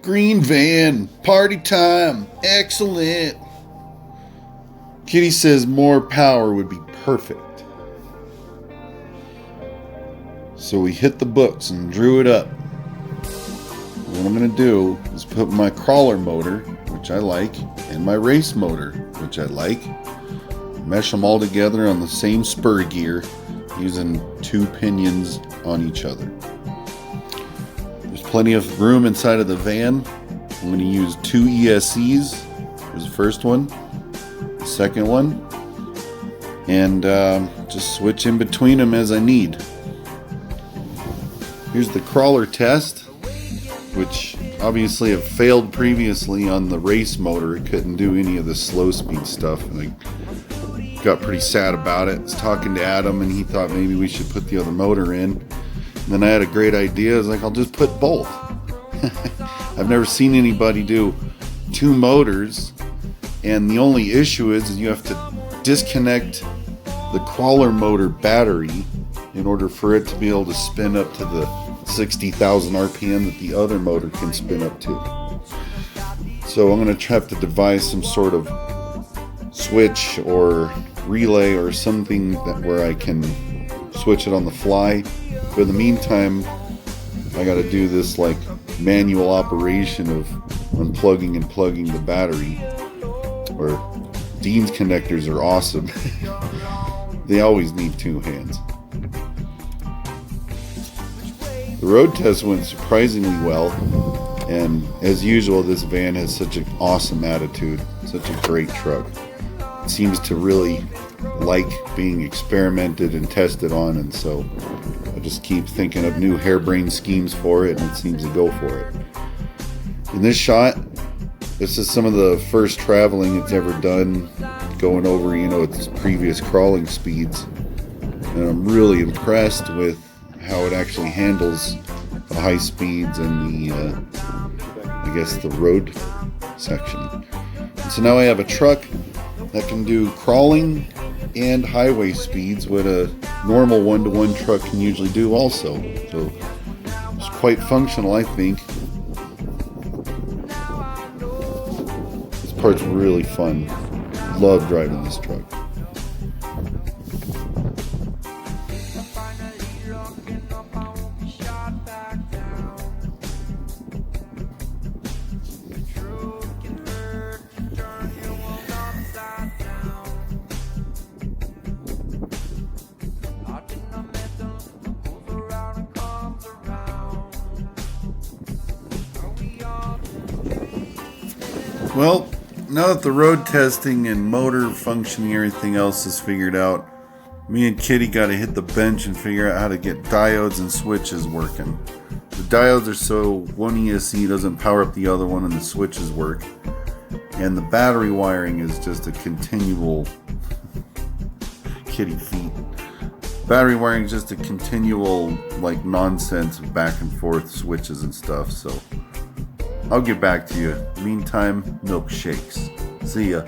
Green van, party time, excellent. Kitty says more power would be perfect. So we hit the books and drew it up. What I'm going to do is put my crawler motor, which I like, and my race motor, which I like, mesh them all together on the same spur gear using 2 pinions on each other. There's plenty of room inside of the van. I'm going to use 2 ESCs. Here's the first one, the second one, and just switch in between them as I need. Here's the crawler test, which obviously have failed previously on the race motor. It couldn't do any of the slow speed stuff, and I got pretty sad about it. I was talking to Adam, and he thought maybe we should put the other motor in. And then I had a great idea. I was like, I'll just put both. I've never seen anybody do 2 motors, and the only issue is you have to disconnect the crawler motor battery in order for it to be able to spin up to the 60,000 RPM that the other motor can spin up to. So I'm going to have to devise some sort of switch or relay or something where I can switch it on the fly. But in the meantime, I got to do this like manual operation of unplugging and plugging the battery. Or Dean's connectors are awesome. They always need 2 hands. The road test went surprisingly well, and as usual, this van has such an awesome attitude, such a great truck. It seems to really like being experimented and tested on, and so I just keep thinking of new harebrained schemes for it, and it seems to go for it. In this shot, this is some of the first traveling it's ever done, going over, its previous crawling speeds, and I'm really impressed with how it actually handles the high speeds and the road section. And so now I have a truck that can do crawling and highway speeds, what a normal one-to-one truck can usually do also. So it's quite functional, I think. This part's really fun. Love driving this truck. Well, now that the road testing and motor functioning and everything else is figured out, me and Kitty got to hit the bench and figure out how to get diodes and switches working. The diodes are so one ESC doesn't power up the other one and the switches work. And the battery wiring is just a continual Kitty feet. Battery wiring is just a continual nonsense of back and forth switches and stuff, so I'll get back to you. Meantime, milkshakes. See ya.